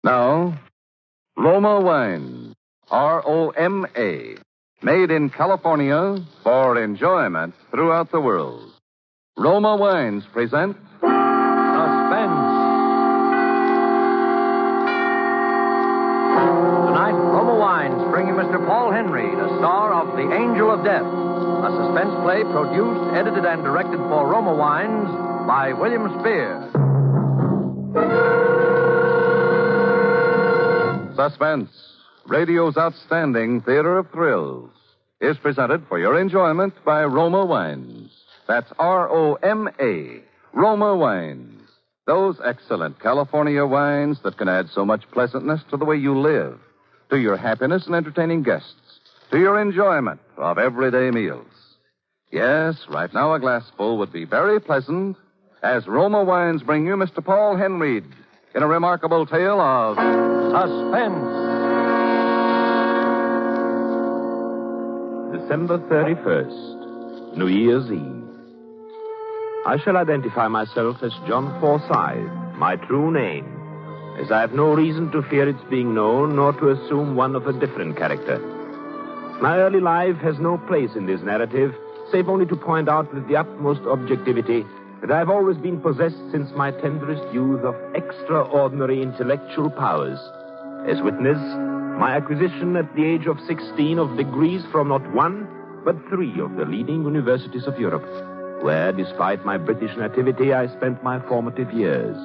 Now, Roma Wine, Roma, made in California for enjoyment throughout the world. Roma Wines present Suspense. Tonight, Roma Wines bring you Mr. Paul Henry, the star of The Angel of Death, a suspense play produced, edited, and directed for Roma Wines by William Spear. Suspense, radio's outstanding theater of thrills, is presented for your enjoyment by Roma Wines. That's Roma, Roma Wines. Those excellent California wines that can add so much pleasantness to the way you live, to your happiness in entertaining guests, to your enjoyment of everyday meals. Yes, right now a glassful would be very pleasant as Roma Wines bring you Mr. Paul Henry in a remarkable tale of Suspense. December 31st, New Year's Eve. I shall identify myself as John Forsyth, my true name, as I have no reason to fear its being known nor to assume one of a different character. My early life has no place in this narrative, save only to point out with the utmost objectivity that I have always been possessed since my tenderest youth of extraordinary intellectual powers. As witness, my acquisition at the age of 16 of degrees from not one, but three of the leading universities of Europe, where, despite my British nativity, I spent my formative years.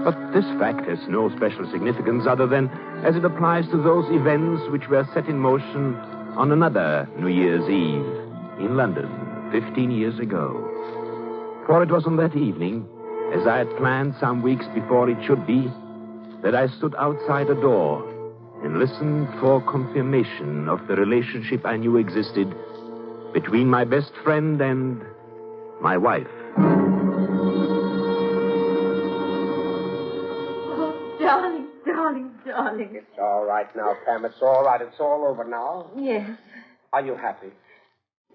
But this fact has no special significance other than as it applies to those events which were set in motion on another New Year's Eve in London 15 years ago. For it was on that evening, as I had planned some weeks before it should be, that I stood outside a door and listened for confirmation of the relationship I knew existed between my best friend and my wife. Oh, darling, darling, darling. It's all right now, Pam. It's all right. It's all over now. Yes, Are you happy?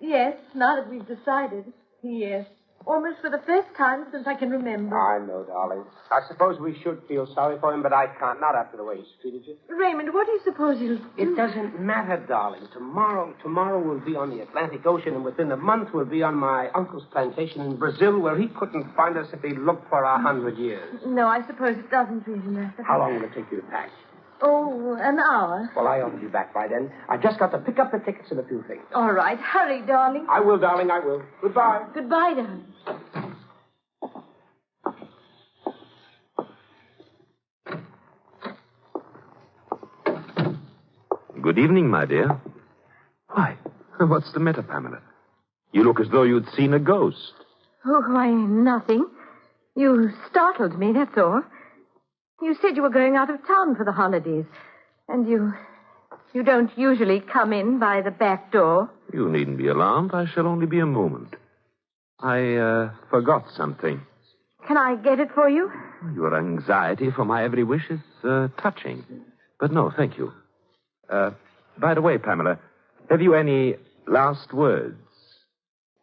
yes, now that we've decided. Yes, almost for the first time since I can remember. I know, darling. I suppose we should feel sorry for him, but I can't. Not after the way he's treated you. Raymond, what do you suppose you'll do? It doesn't matter, darling. Tomorrow we'll be on the Atlantic Ocean, and within a month we'll be on my uncle's plantation in Brazil, where he couldn't find us if he looked for 100 years. No, I suppose it doesn't really matter. How long will it take you to pack? Oh, an hour. Well, I ought to be back by then. I've just got to pick up the tickets and a few things. All right, hurry, darling. I will, darling, I will. Goodbye. Goodbye, darling. Good evening, my dear. Why, what's the matter, Pamela? You look as though you'd seen a ghost. Oh, why, nothing. You startled me, that's all. You said you were going out of town for the holidays. And you don't usually come in by the back door. You needn't be alarmed. I shall only be a moment. I forgot something. Can I get it for you? Your anxiety for my every wish is touching. But no, thank you. By the way, Pamela, have you any last words?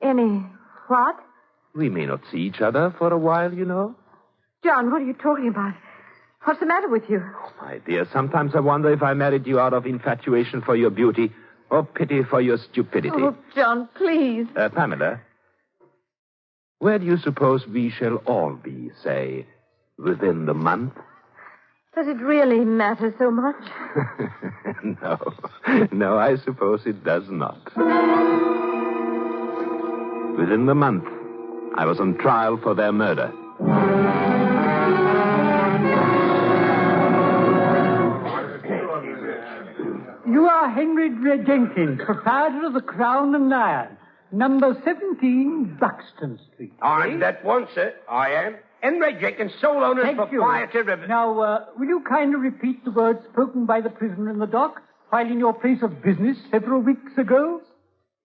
Any what? We may not see each other for a while, you know. John, what are you talking about? What's the matter with you? Oh, my dear, sometimes I wonder if I married you out of infatuation for your beauty or pity for your stupidity. Oh, John, please. Pamela, where do you suppose we shall all be, say, within the month? Does it really matter so much? No, I suppose it does not. Within the month, I was on trial for their murder. You are Henry Jenkins, proprietor of the Crown and Lion, number 17, Buxton Street. I'm that one, sir. I am. Henry Jenkins, sole owner and proprietor of... Now, will you kindly repeat the words spoken by the prisoner in the dock while in your place of business several weeks ago?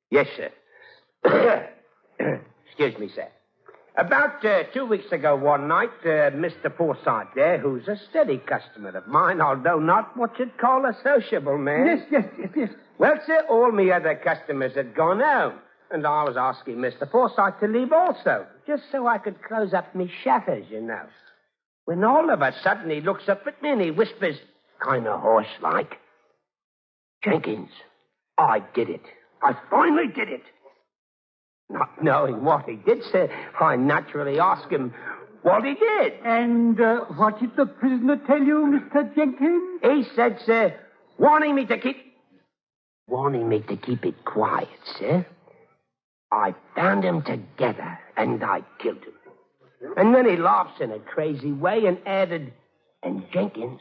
Yes, sir. Excuse me, sir. About 2 weeks ago one night, Mr. Forsyth there, who's a steady customer of mine, although not what you'd call a sociable man. Yes. Well, sir, all me other customers had gone home. And I was asking Mr. Forsyth to leave also, just so I could close up me shutters, you know. when all of a sudden he looks up at me and he whispers, kind of hoarse-like, "Jenkins, I did it. I finally did it." Not knowing what he did, sir, I naturally asked him what he did. And what did the prisoner tell you, Mr. Jenkins? He said, sir, wanting me to keep it quiet, sir. I found them together and I killed him. And then he laughs in a crazy way and added, "And Jenkins,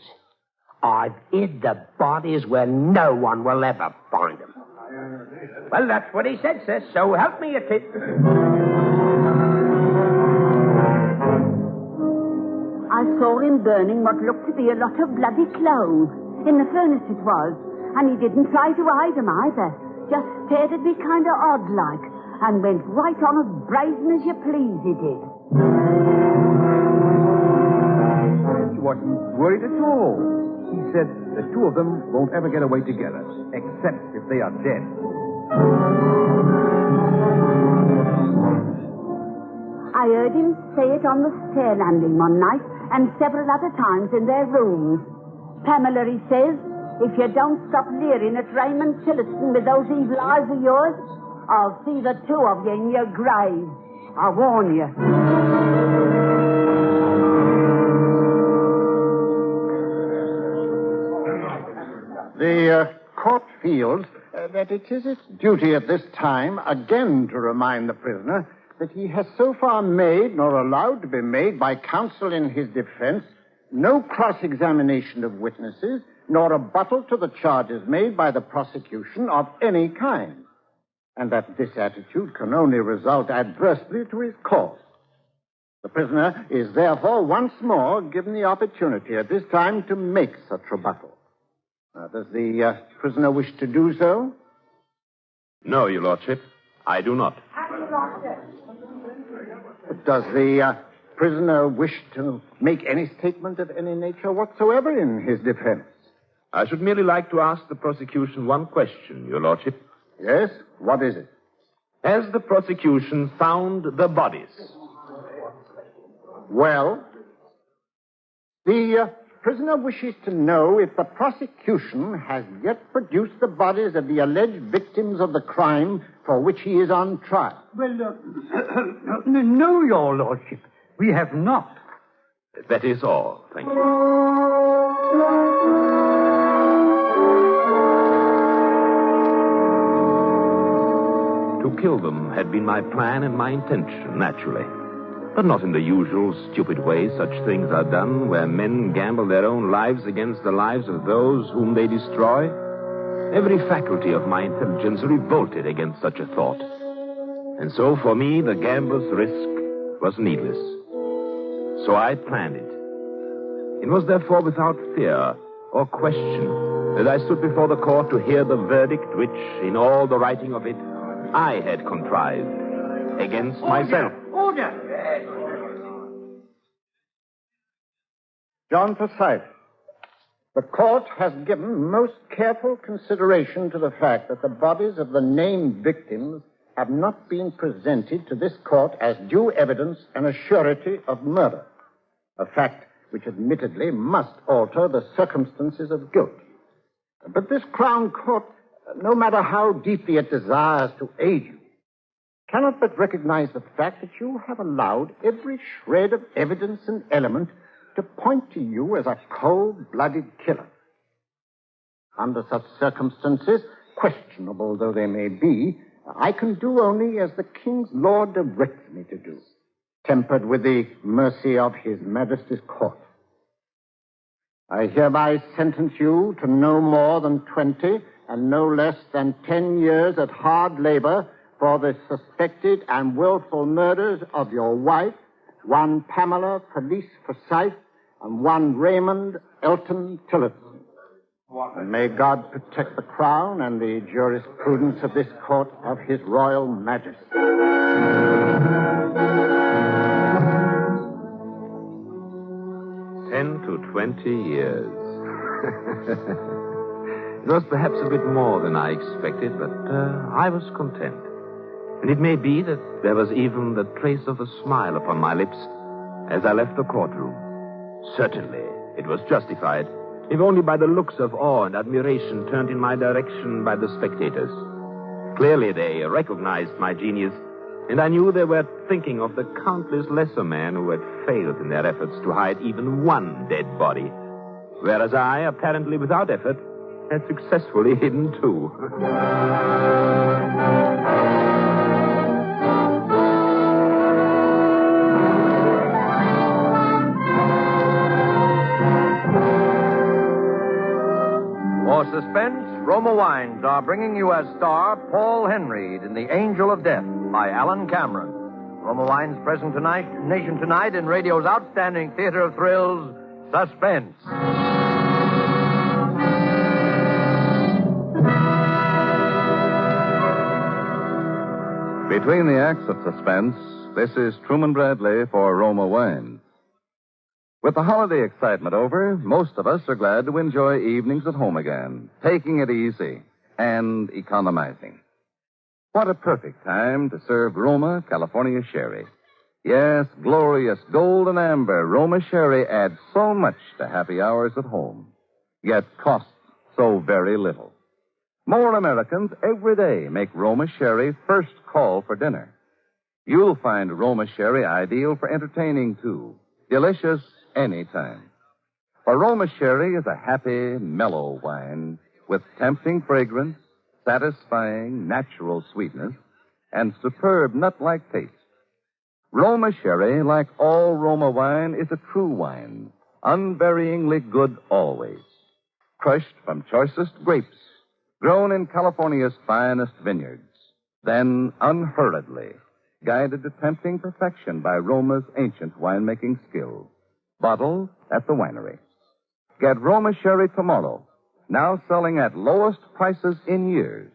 I've hid the bodies where no one will ever find them." Well, that's what he said, sir. So help me a tit. I saw him burning what looked to be a lot of bloody clothes. In the furnace it was. And he didn't try to hide them either. Just stared at me kind of odd-like. And went right on as brazen as you please, he did. He wasn't worried at all. He said the two of them won't ever get away together, except if they are dead. I heard him say it on the stair landing one night and several other times in their rooms. "Pamela," he says, "if you don't stop leering at Raymond Tillotson with those evil eyes of yours, I'll see the two of you in your grave. I warn you." The court feels that it is its duty at this time again to remind the prisoner that he has so far made, nor allowed to be made by counsel in his defense, no cross-examination of witnesses, nor rebuttal to the charges made by the prosecution of any kind, and that this attitude can only result adversely to his cause. The prisoner is therefore once more given the opportunity at this time to make such rebuttal. Does the prisoner wish to do so? No, Your Lordship, I do not. Does the prisoner wish to make any statement of any nature whatsoever in his defense? I should merely like to ask the prosecution one question, Your Lordship. Yes? What is it? Has the prosecution found the bodies? Well, the prisoner wishes to know if the prosecution has yet produced the bodies of the alleged victims of the crime for which he is on trial. Well, no, Your Lordship. We have not. That is all. Thank you. To kill them had been my plan and my intention, naturally. But not in the usual stupid way such things are done, where men gamble their own lives against the lives of those whom they destroy. Every faculty of my intelligence revolted against such a thought. And so, for me, the gambler's risk was needless. So I planned it. It was therefore without fear or question that I stood before the court to hear the verdict which, in all the writing of it, I had contrived against myself. Order! John Forsyth, the court has given most careful consideration to the fact that the bodies of the named victims have not been presented to this court as due evidence and a surety of murder, a fact which admittedly must alter the circumstances of guilt. But this Crown Court, no matter how deeply it desires to aid you, cannot but recognize the fact that you have allowed every shred of evidence and element to point to you as a cold-blooded killer. Under such circumstances, questionable though they may be, I can do only as the King's law directs me to do, tempered with the mercy of His Majesty's court. I hereby sentence you to no more than 20 and no less than 10 years at hard labor for the suspected and willful murders of your wife, one Pamela Felice Forsyth, and one Raymond Elton Tillotson. And may God protect the Crown and the jurisprudence of this court of His Royal Majesty. 10 to 20 years. It was perhaps a bit more than I expected, but I was content. And it may be that there was even the trace of a smile upon my lips as I left the courtroom. Certainly, it was justified, if only by the looks of awe and admiration turned in my direction by the spectators. Clearly, they recognized my genius, and I knew they were thinking of the countless lesser men who had failed in their efforts to hide even one dead body, whereas I, apparently without effort, had successfully hidden two. For Suspense, Roma Wines are bringing you as star Paul Henry in The Angel of Death by Alan Cameron. Roma Wines present nation tonight in radio's outstanding theater of thrills, Suspense. Between the acts of Suspense, this is Truman Bradley for Roma Wines. With the holiday excitement over, most of us are glad to enjoy evenings at home again, taking it easy and economizing. What a perfect time to serve Roma California Sherry. Yes, glorious golden amber Roma Sherry adds so much to happy hours at home, yet costs so very little. More Americans every day make Roma Sherry first call for dinner. You'll find Roma Sherry ideal for entertaining, too. Delicious anytime. For Roma Sherry is a happy, mellow wine with tempting fragrance, satisfying, natural sweetness, and superb nut-like taste. Roma Sherry, like all Roma wine, is a true wine, unvaryingly good always. Crushed from choicest grapes, grown in California's finest vineyards, then unhurriedly guided to tempting perfection by Roma's ancient winemaking skill. Bottled at the winery. Get Roma Sherry tomorrow, now selling at lowest prices in years.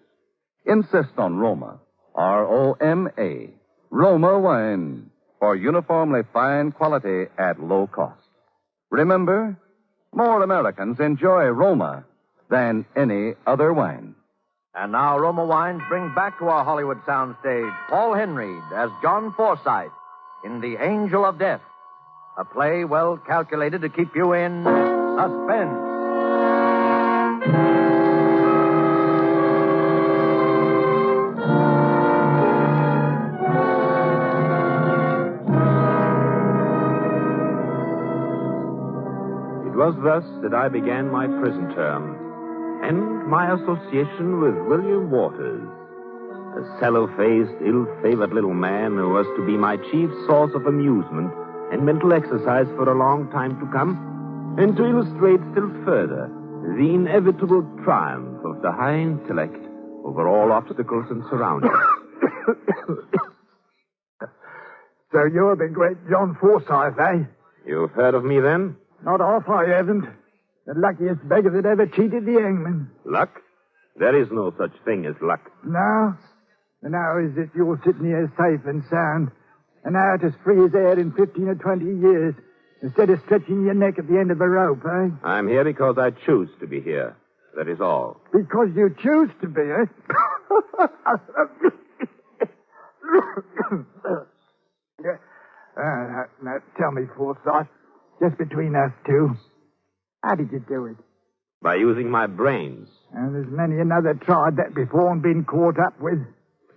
Insist on Roma, R-O-M-A, Roma wine, for uniformly fine quality at low cost. Remember, more Americans enjoy Roma than any other wine. And now Roma Wines brings back to our Hollywood soundstage Paul Henry as John Forsythe in The Angel of Death, a play well calculated to keep you in suspense. It was thus that I began my prison term, and my association with William Waters, a sallow-faced, ill-favored little man who was to be my chief source of amusement and mental exercise for a long time to come, and to illustrate still further the inevitable triumph of the high intellect over all obstacles and surroundings. So you're the great John Forsythe, eh? You've heard of me, then? Not off, I haven't. The luckiest beggar that ever cheated the hangman. Luck? There is no such thing as luck. No? And how is it you're sitting here safe and sound, and out as free as air in 15 or 20 years, instead of stretching your neck at the end of a rope, eh? I'm here because I choose to be here. That is all. Because you choose to be, eh? Now, tell me, Forsythe, just between us two, how did you do it? By using my brains. And there's many another tried that before and been caught up with.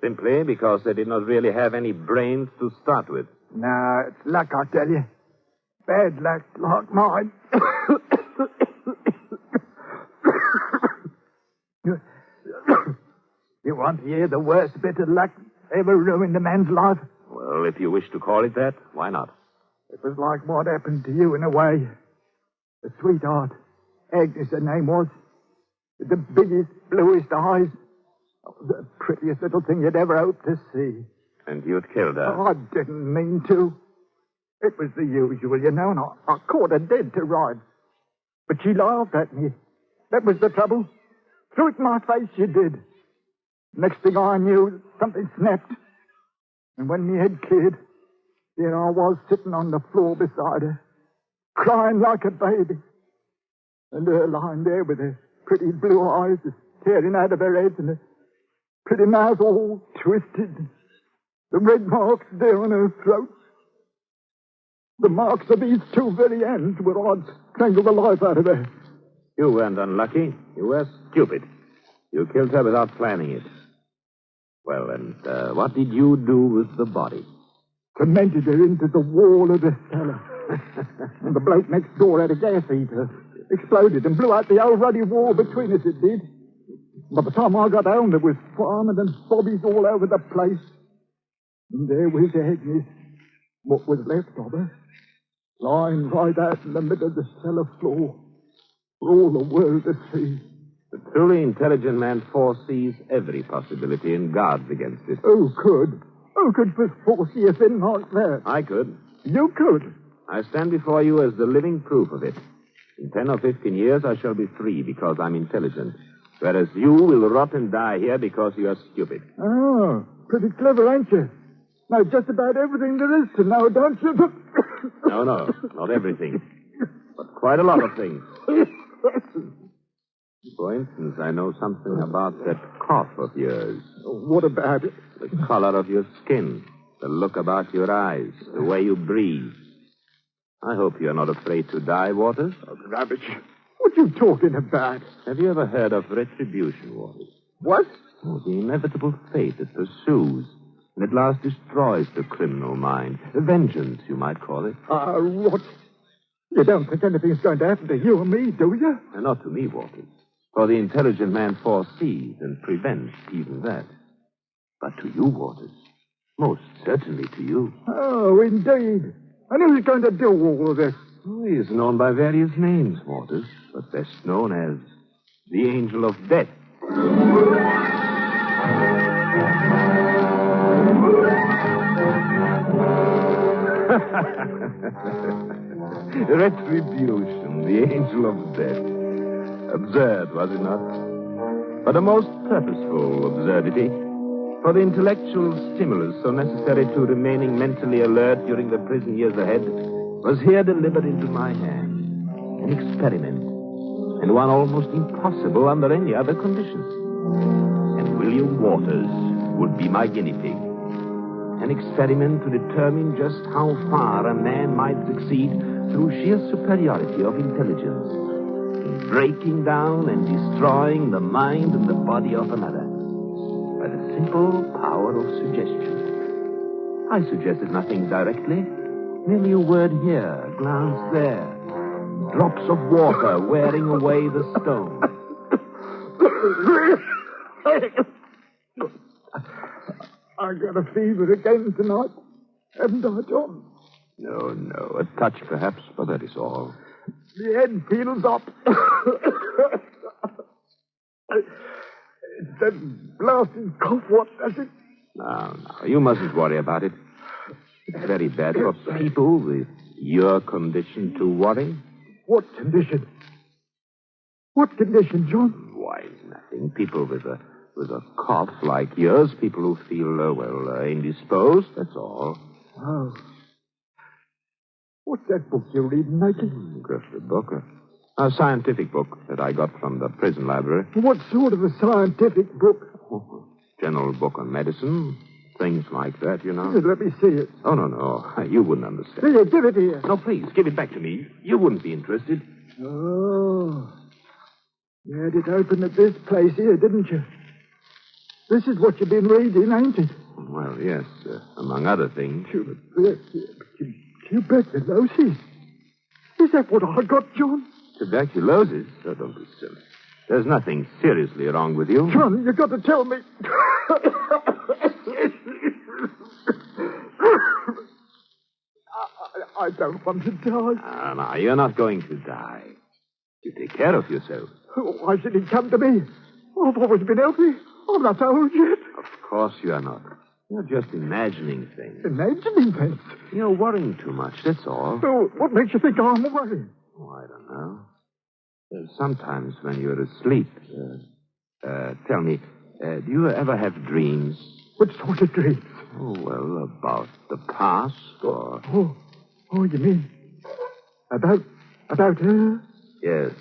Simply because they did not really have any brains to start with. No, it's luck, I tell you. Bad luck like mine. You want to hear the worst bit of luck ever ruined a man's life? Well, if you wish to call it that, why not? It was like what happened to you in a way. A sweetheart, Agnes her name was, with the biggest, bluest eyes. Oh, the prettiest little thing you'd ever hoped to see. And you'd killed her? Oh, I didn't mean to. It was the usual, you know, and I caught her dead to rights. But she laughed at me. That was the trouble. Threw it in my face, she did. Next thing I knew, something snapped. And when me head cleared, there I was sitting on the floor beside her, crying like a baby. And her lying there with her pretty blue eyes staring out of her head and her pretty mouth all twisted. The red marks there on her throat. The marks of these two very ends where I'd strangled the life out of her. You weren't unlucky. You were stupid. You killed her without planning it. Well, and what did you do with the body? Cemented her into the wall of the cellar. And the bloke next door had a gas heater. Exploded and blew out the old ruddy wall between us, it did. By the time I got home, there was farming and bobbies all over the place. And there was Agnes, what was left of her, lying right out in the middle of the cellar floor for all the world to see. The truly intelligent man foresees every possibility and guards against it. Who could foresee a thing like that? I could. You could? I stand before you as the living proof of it. In 10 or 15 years, I shall be free because I'm intelligent. Whereas you will rot and die here because you are stupid. Oh, pretty clever, ain't you? Know just about everything there is to know, don't you? No, not everything. But quite a lot of things. For instance, I know something about that cough of yours. What about it? The color of your skin, the look about your eyes, the way you breathe. I hope you're not afraid to die, Waters. Oh, rubbish. What are you talking about? Have you ever heard of retribution, Waters? What? Oh, the inevitable fate that pursues and at last destroys the criminal mind. Vengeance, you might call it. What? You don't think anything's going to happen to you or me, do you? Not to me, Waters. For the intelligent man foresees and prevents even that. But to you, Waters. Most certainly to you. Oh, indeed. And who's going to do all of this? Oh, he is known by various names, Waters, but best known as the Angel of Death. Retribution, the Angel of Death. Absurd, was it not? But a most purposeful absurdity. For the intellectual stimulus so necessary to remaining mentally alert during the prison years ahead was here delivered into my hand. An experiment, and one almost impossible under any other conditions. And William Waters would be my guinea pig. An experiment to determine just how far a man might succeed through sheer superiority of intelligence in breaking down and destroying the mind and the body of another by the simple power of suggestion. I suggested nothing directly, merely a word here, a glance there, drops of water wearing away the stone. I got a fever again tonight, haven't I, John? No, a touch perhaps, but that is all. The head feels up. It's that blasted cough, what does it? No, you mustn't worry about it. It's very bad for people with your condition to worry. What condition? What condition, John? Why, nothing. People with a cough like yours, people who feel, indisposed, that's all. Oh. What's that book you're reading, Mikey? Just a book. A scientific book that I got from the prison library. What sort of a scientific book? General book on medicine. Things like that, you know. Here, let me see it. Oh, no. You wouldn't understand. Here, give it here. No, please, give it back to me. You wouldn't be interested. Oh. You had it open at this place here, didn't you? This is what you've been reading, ain't it? Well, yes, among other things. Tuberculosis? Is that what I got, John? Tuberculosis? Oh, don't be silly. There's nothing seriously wrong with you. John, you've got to tell me. I don't want to die. No, you're not going to die. You take care of yourself. Why should he come to me? I've always been healthy. I'm not old yet. Of course you are not. You're just imagining things. Imagining things? You're worrying too much, that's all. Oh, what makes you think I'm worrying? Oh, I don't know. Sometimes when you're asleep, tell me, do you ever have dreams? What sort of dreams? Oh, well, about the past or... Oh, you mean about her? Yes.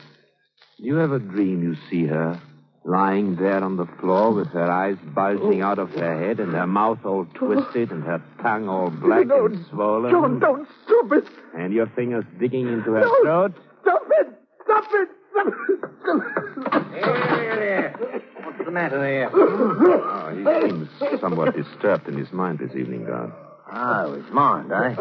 Do you ever dream you see her lying there on the floor with her eyes bulging out of her head and her mouth all twisted and her tongue all black and swollen. John, don't stop it. And your fingers digging into her throat. Stop it. Stop it. Here. What's the matter there? Oh, he seems somewhat disturbed in his mind this evening, God. Oh, his mind, eh?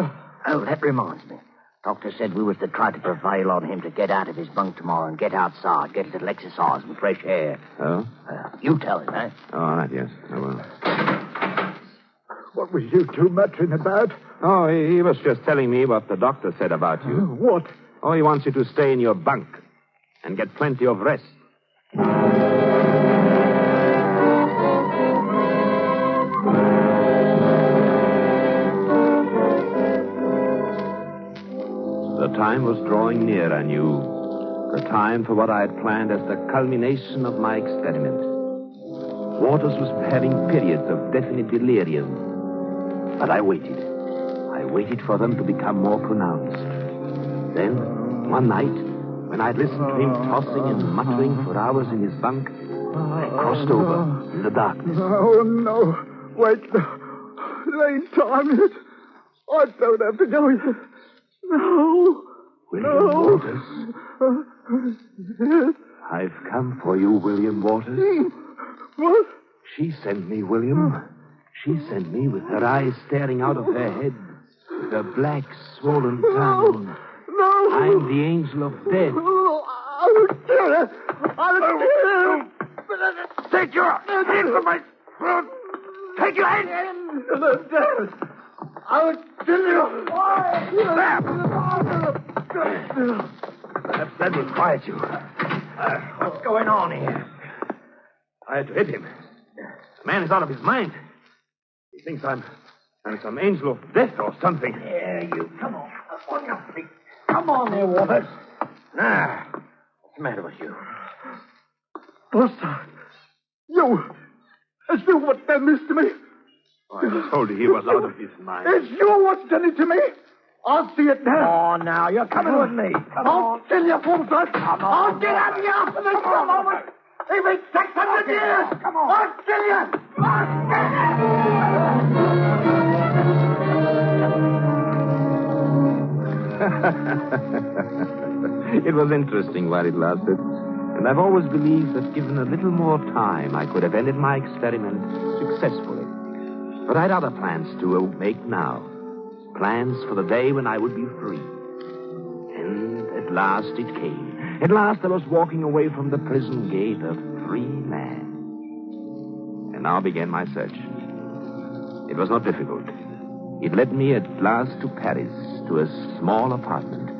Oh, that reminds me. Doctor said we was to try to prevail on him to get out of his bunk tomorrow and get outside, get a little exercise and fresh air. Oh? You tell him, eh? Oh, all right, yes, I will. What was you two muttering about? Oh, he was just telling me what the doctor said about you. What? Oh, he wants you to stay in your bunk and get plenty of rest. The time was drawing near, I knew. The time for what I had planned as the culmination of my experiment. Waters was having periods of definite delirium. But I waited. I waited for them to become more pronounced. Then, one night, when I'd listened to him tossing and muttering for hours in his bunk, I crossed over in the darkness. Oh, no. Wait. There ain't time yet. I don't have to go yet. No. William Waters. Yes. I've come for you, William Waters. What? She sent me, William. She sent me with her eyes staring out of her head, with her black, swollen tongue. No. I'm the angel of death. I'll kill her. I'll kill her. Take your hands from my throat. Take your hands. I'll kill you. Perhaps that will quiet you. What's going on here? I had to hit him. The man is out of his mind. He thinks I'm some angel of death or something. Yeah, you. Come on. On your feet. Come on there, Waters. Now, what's the matter with you? Buster, it's you what done this to me. I told you he was out of his mind. It's you what's done it to me. I'll see it now. Oh, now, you're coming with me. I'll kill you, Buster. I'll get out of you after this for a moment. Even 600 years. Come on. I'll kill you. I'll kill you. It was interesting while it lasted. And I've always believed that given a little more time, I could have ended my experiment successfully. But I'd other plans to make now. Plans for the day when I would be free. And at last it came. At last I was walking away from the prison gate a free man. And now began my search. It was not difficult. It led me at last to Paris, to a small apartment,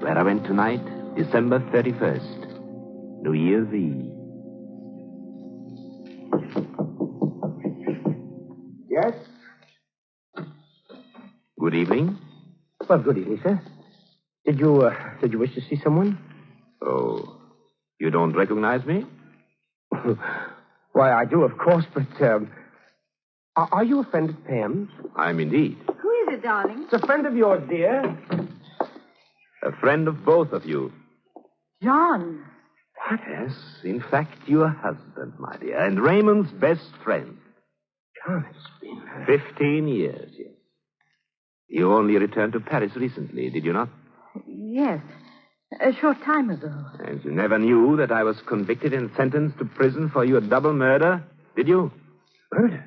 where I went tonight, December 31st, New Year's Eve. Yes? Good evening. Well, good evening, sir. Did you wish to see someone? Oh, you don't recognize me? Why, I do, of course, but, are you a friend of Pam's? I'm indeed. Who is it, darling? It's a friend of yours, dear. A friend of both of you. John. Yes, in fact, your husband, my dear, and Raymond's best friend. John, it's been... 15 years, yes. You only returned to Paris recently, did you not? Yes, a short time ago. And you never knew that I was convicted and sentenced to prison for your double murder, did you? Murder?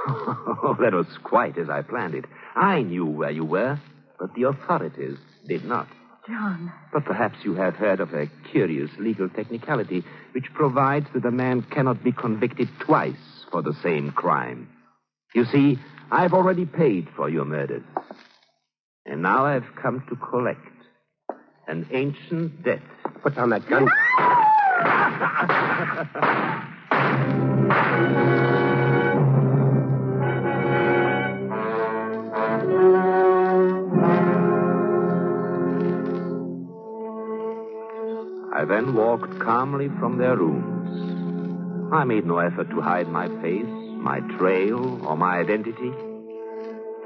Oh, that was quite as I planned it. I knew where you were, but the authorities did not. John. But perhaps you have heard of a curious legal technicality which provides that a man cannot be convicted twice for the same crime. You see, I've already paid for your murders. And now I've come to collect an ancient debt. Put down that gun. I then walked calmly from their rooms. I made no effort to hide my face, my trail, or my identity.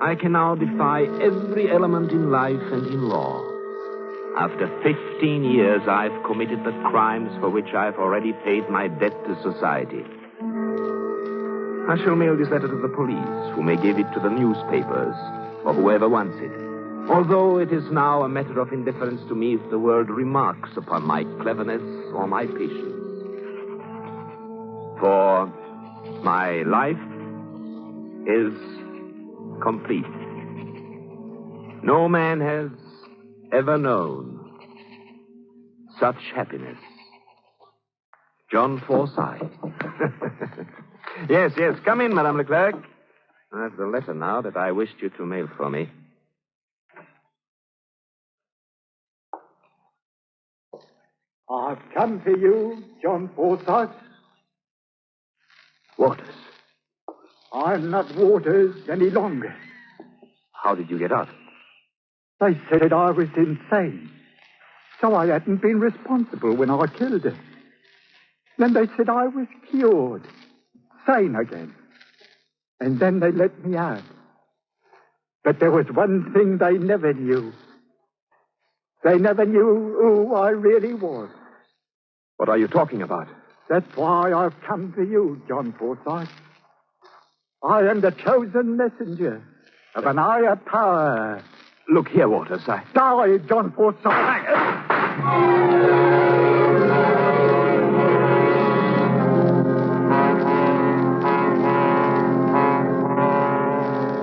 I can now defy every element in life and in law. After 15 years, I've committed the crimes for which I've already paid my debt to society. I shall mail this letter to the police, who may give it to the newspapers, or whoever wants it. Although it is now a matter of indifference to me if the world remarks upon my cleverness or my patience. For my life is complete. No man has ever known such happiness. John Forsyth. Yes, come in, Madame Leclerc. I have the letter now that I wished you to mail for me. I've come to you, John Forsyth. Waters. I'm not Waters any longer. How did you get out? They said I was insane, so I hadn't been responsible when I killed her. Then they said I was cured, sane again. And then they let me out. But there was one thing they never knew. They never knew who I really was. What are you talking about? That's why I've come to you, John Forsyth. I am the chosen messenger of an higher power. Look here, Waters, Die, John Forsyth!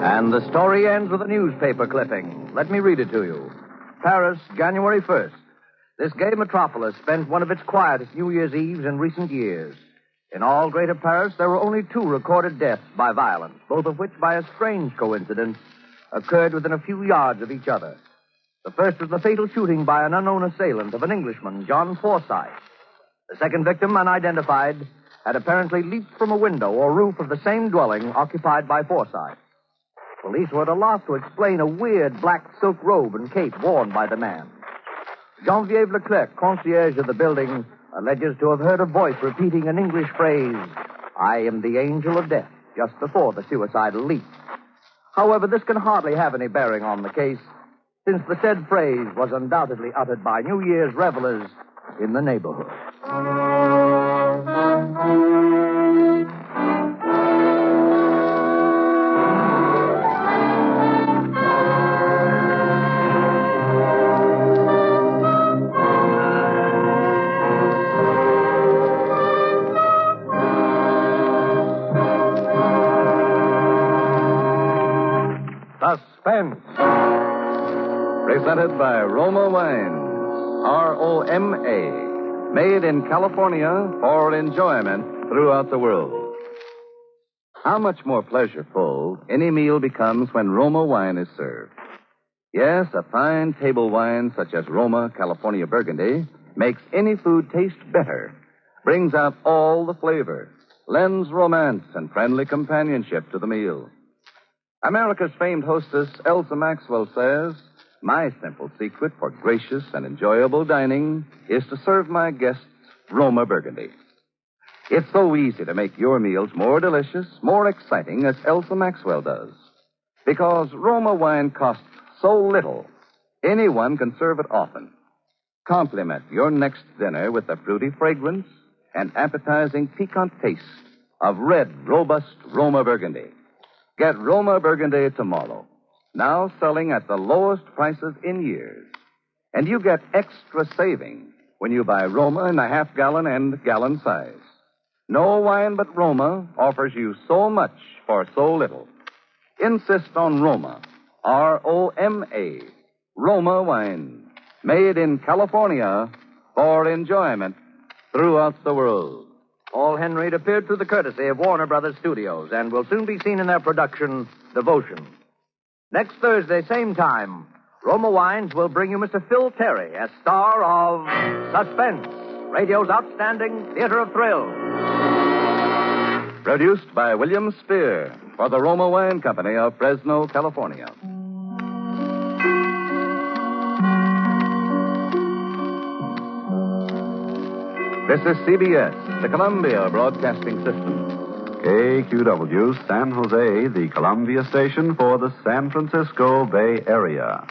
And the story ends with a newspaper clipping. Let me read it to you. Paris, January 1st. This gay metropolis spent one of its quietest New Year's Eves in recent years. In all Greater Paris, there were only 2 recorded deaths by violence, both of which, by a strange coincidence, occurred within a few yards of each other. The first was the fatal shooting by an unknown assailant of an Englishman, John Forsyth. The second victim, unidentified, had apparently leaped from a window or roof of the same dwelling occupied by Forsyth. Police were at a loss to explain a weird black silk robe and cape worn by the man. Geneviève Leclerc, concierge of the building, alleges to have heard a voice repeating an English phrase, "I am the angel of death," just before the suicidal leap. However, this can hardly have any bearing on the case, since the said phrase was undoubtedly uttered by New Year's revelers in the neighborhood. Suspense. Presented by Roma Wines. R-O-M-A. Made in California for enjoyment throughout the world. How much more pleasureful any meal becomes when Roma wine is served. Yes, a fine table wine such as Roma California Burgundy makes any food taste better, brings out all the flavor, lends romance and friendly companionship to the meal. America's famed hostess, Elsa Maxwell, says, "My simple secret for gracious and enjoyable dining is to serve my guests Roma Burgundy." It's so easy to make your meals more delicious, more exciting, as Elsa Maxwell does. Because Roma wine costs so little, anyone can serve it often. Complement your next dinner with the fruity fragrance and appetizing piquant taste of red, robust Roma Burgundy. Get Roma Burgundy tomorrow. Now selling at the lowest prices in years. And you get extra saving when you buy Roma in the half-gallon and gallon size. No wine but Roma offers you so much for so little. Insist on Roma. R-O-M-A. Roma wine. Made in California for enjoyment throughout the world. Paul Henreid appeared through the courtesy of Warner Brothers Studios and will soon be seen in their production, Devotion. Next Thursday, same time, Roma Wines will bring you Mr. Phil Terry as star of Suspense, radio's outstanding theater of thrills. Produced by William Spear for the Roma Wine Company of Fresno, California. This is CBS, the Columbia Broadcasting System. KQW, San Jose, the Columbia station for the San Francisco Bay Area.